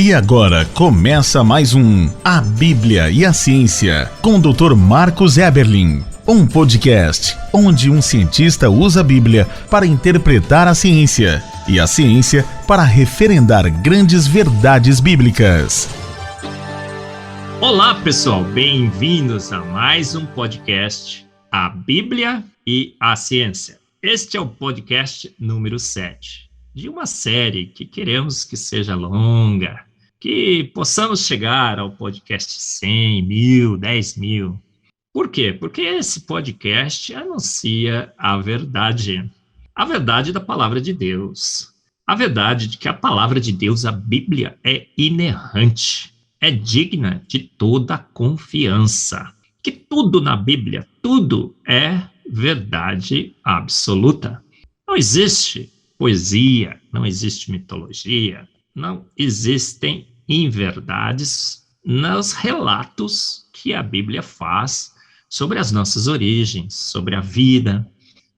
E agora começa mais um A Bíblia e a Ciência, com o Dr. Marcos Eberlin. Um podcast onde um cientista usa a Bíblia para interpretar a ciência e a ciência para referendar grandes verdades bíblicas. Olá, pessoal, bem-vindos a mais um podcast, A Bíblia e a Ciência. Este é o podcast número 7, de uma série que queremos que seja longa, que possamos chegar ao podcast 100, 1000, 10 mil. Por quê? Porque esse podcast anuncia a verdade da palavra de Deus, a verdade de que a palavra de Deus, a Bíblia, é inerrante, é digna de toda confiança, que tudo na Bíblia, tudo é verdade absoluta. Não existe poesia, não existe mitologia, não existem inverdades nos relatos que a Bíblia faz sobre as nossas origens, sobre a vida,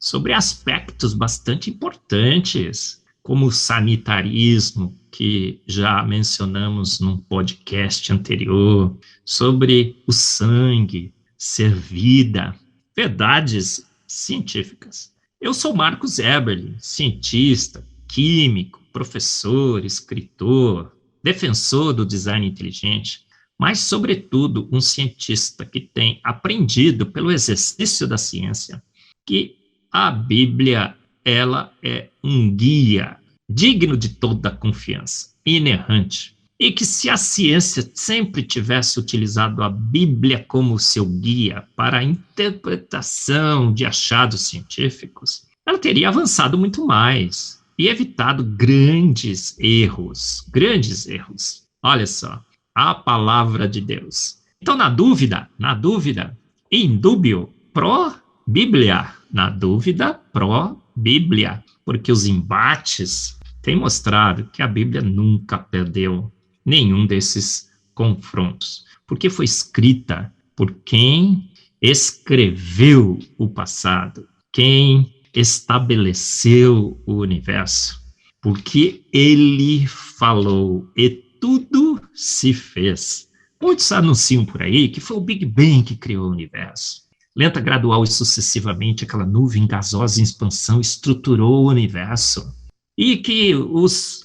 sobre aspectos bastante importantes, como o sanitarismo, que já mencionamos num podcast anterior, sobre o sangue, ser vida, verdades científicas. Eu sou Marcos Eberlin, cientista, químico, professor, escritor, defensor do design inteligente, mas, sobretudo, um cientista que tem aprendido pelo exercício da ciência que a Bíblia, ela é um guia digno de toda confiança, inerrante, e que se a ciência sempre tivesse utilizado a Bíblia como seu guia para a interpretação de achados científicos, ela teria avançado muito mais e evitado grandes erros. Olha só, a palavra de Deus. Então, na dúvida, in dubio, pro Bíblia. Na dúvida, pro Bíblia. Porque os embates têm mostrado que a Bíblia nunca perdeu nenhum desses confrontos. Porque foi escrita por quem escreveu o passado, quem estabeleceu o universo, porque ele falou e tudo se fez. Muitos anunciam por aí que foi o Big Bang que criou o universo. Lenta, gradual e sucessivamente, aquela nuvem gasosa em expansão estruturou o universo. E que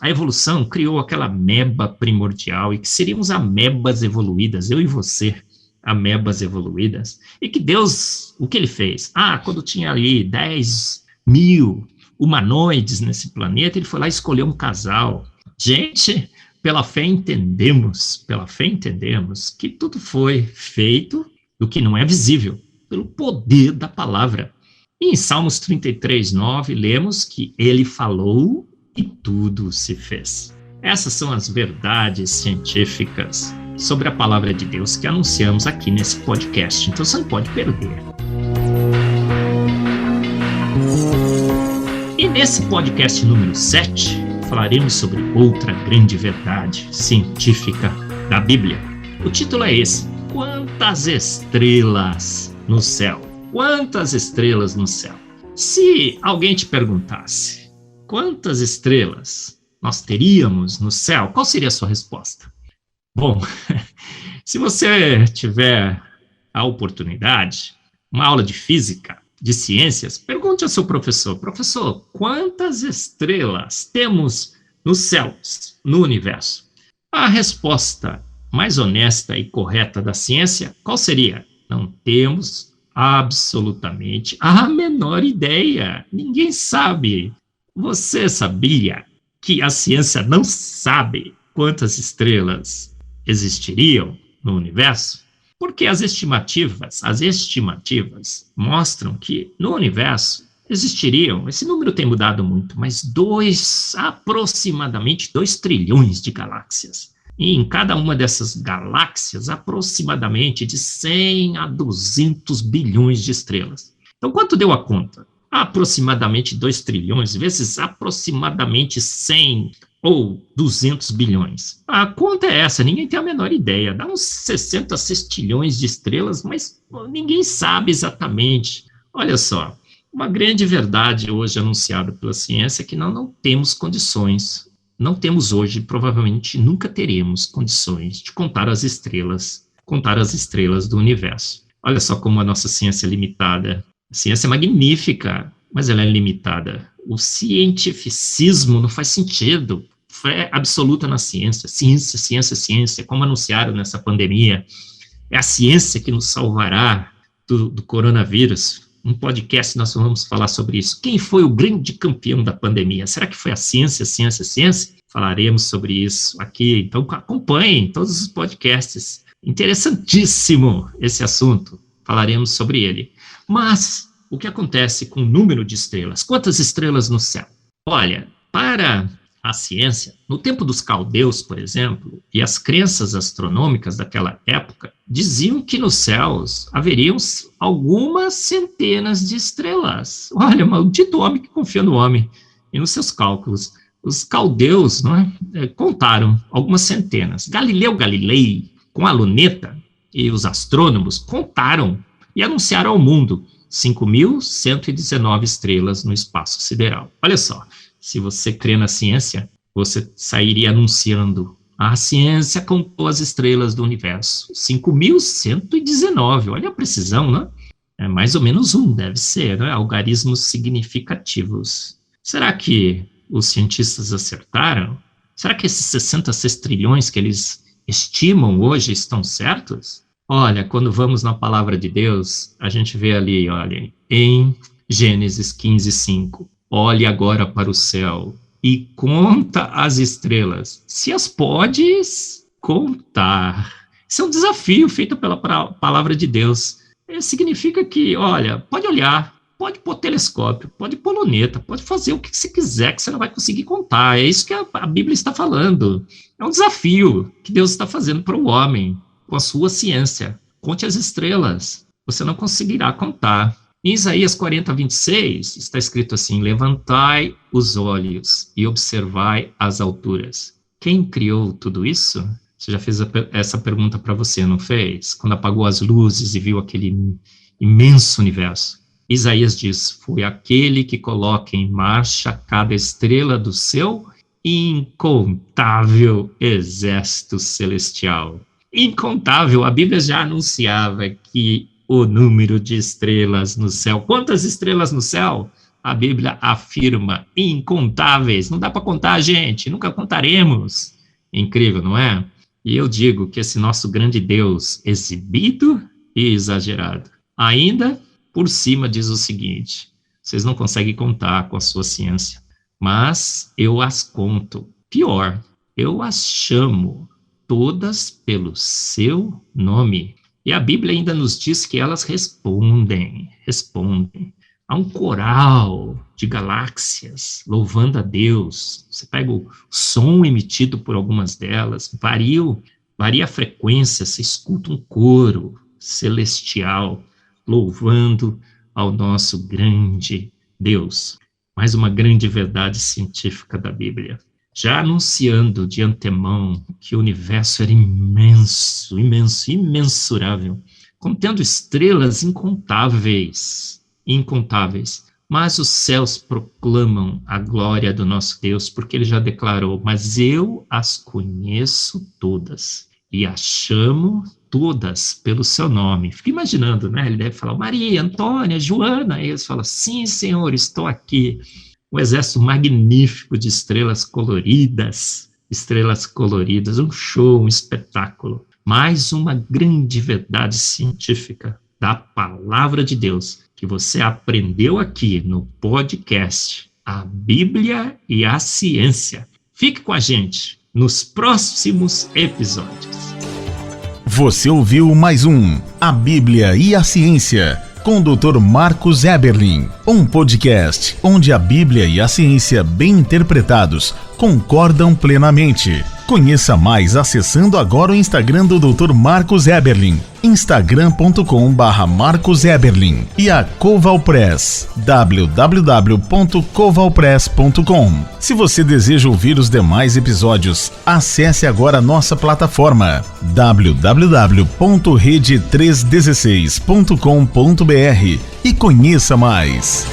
a evolução criou aquela ameba primordial, e que seríamos amebas evoluídas, eu e você, amebas evoluídas. E que Deus, o que ele fez? Quando tinha ali 10 mil humanoides nesse planeta, ele foi lá e escolheu um casal. Gente, pela fé entendemos que tudo foi feito do que não é visível, pelo poder da palavra. E em Salmos 33:9, lemos que ele falou e tudo se fez. Essas são as verdades científicas sobre a palavra de Deus que anunciamos aqui nesse podcast. Então você não pode perder. E nesse podcast número 7, falaremos sobre outra grande verdade científica da Bíblia. O título é esse: Quantas estrelas no céu? Quantas estrelas no céu? Se alguém te perguntasse quantas estrelas nós teríamos no céu, qual seria a sua resposta? Bom, se você tiver a oportunidade, uma aula de física, de ciências, pergunte ao seu professor: professor, quantas estrelas temos nos céus, no universo? A resposta mais honesta e correta da ciência, qual seria? Não temos absolutamente a menor ideia. Ninguém sabe. Você sabia que a ciência não sabe quantas estrelas existiriam no universo? Porque as estimativas mostram que no universo existiriam, esse número tem mudado muito, mas aproximadamente 2 trilhões de galáxias. E em cada uma dessas galáxias, aproximadamente de 100 a 200 bilhões de estrelas. Então, quanto deu a conta? Aproximadamente 2 trilhões vezes aproximadamente 100 ou 200 bilhões. A conta é essa, ninguém tem a menor ideia. Dá uns 60 sextilhões de estrelas, mas ninguém sabe exatamente. Olha só, uma grande verdade hoje anunciada pela ciência é que nós não temos condições não temos hoje, provavelmente nunca teremos condições de contar as estrelas do universo. Olha só como a nossa ciência é limitada. A ciência é magnífica, mas ela é limitada. O cientificismo não faz sentido. Fé absoluta na ciência. Ciência, ciência, ciência. Como anunciaram nessa pandemia, é a ciência que nos salvará do coronavírus. Um podcast nós vamos falar sobre isso. Quem foi o grande campeão da pandemia? Será que foi a ciência, ciência, ciência? Falaremos sobre isso aqui. Então acompanhem todos os podcasts. Interessantíssimo esse assunto. Falaremos sobre ele. Mas o que acontece com o número de estrelas? Quantas estrelas no céu? Olha, para a ciência, no tempo dos caldeus, por exemplo, e as crenças astronômicas daquela época, diziam que nos céus haveriam algumas centenas de estrelas. Olha, maldito homem que confia no homem e nos seus cálculos. Os caldeus, contaram algumas centenas. Galileu Galilei, com a luneta, e os astrônomos contaram e anunciaram ao mundo 5.119 estrelas no espaço sideral. Olha só, se você crê na ciência, você sairia anunciando: a ciência contou as estrelas do universo. 5.119, olha a precisão, né? É mais ou menos deve ser, né? Algarismos significativos. Será que os cientistas acertaram? Será que esses 66 trilhões que eles estimam hoje estão certos? Olha, quando vamos na palavra de Deus, a gente vê ali, olha, em Gênesis 15:5, olhe agora para o céu e conta as estrelas, se as podes contar. Isso é um desafio feito pela palavra de Deus. Significa que, olha, pode olhar, pode pôr telescópio, pode pôr luneta, pode fazer o que você quiser, que você não vai conseguir contar. É isso que a Bíblia está falando. É um desafio que Deus está fazendo para o homem, com a sua ciência. Conte as estrelas, você não conseguirá contar. Em Isaías 40:26, está escrito assim: levantai os olhos e observai as alturas. Quem criou tudo isso? Você já fez essa pergunta para você, não fez? Quando apagou as luzes e viu aquele imenso universo. Isaías diz: foi aquele que coloca em marcha cada estrela do seu incontável exército celestial. Incontável, a Bíblia já anunciava que o número de estrelas no céu. Quantas estrelas no céu? A Bíblia afirma: incontáveis. Não dá para contar, gente, nunca contaremos. Incrível, não é? E eu digo que esse nosso grande Deus, exibido e exagerado, ainda por cima diz o seguinte: vocês não conseguem contar com a sua ciência, mas eu as conto. Pior, eu as chamo todas pelo seu nome. E a Bíblia ainda nos diz que elas respondem. Há um coral de galáxias louvando a Deus. Você pega o som emitido por algumas delas, varia a frequência, você escuta um coro celestial louvando ao nosso grande Deus. Mais uma grande verdade científica da Bíblia, já anunciando de antemão que o universo era imenso, imenso, imensurável, contendo estrelas incontáveis, mas os céus proclamam a glória do nosso Deus, porque ele já declarou: mas eu as conheço todas e as chamo todas pelo seu nome. Fica imaginando, né? Ele deve falar: Maria, Antônia, Joana. E eles falam: sim, Senhor, estou aqui. Um exército magnífico de estrelas coloridas, um show, um espetáculo. Mais uma grande verdade científica da palavra de Deus que você aprendeu aqui no podcast A Bíblia e a Ciência. Fique com a gente nos próximos episódios. Você ouviu mais um A Bíblia e a Ciência, com o Dr. Marcos Eberlin, um podcast onde a Bíblia e a ciência bem interpretados concordam plenamente. Conheça mais acessando agora o Instagram do Dr. Marcos Eberlin, instagram.com/Marcos Eberlin, e a Coval Press, www.covalpress.com. Se você deseja ouvir os demais episódios, acesse agora a nossa plataforma www.rede316.com.br e conheça mais.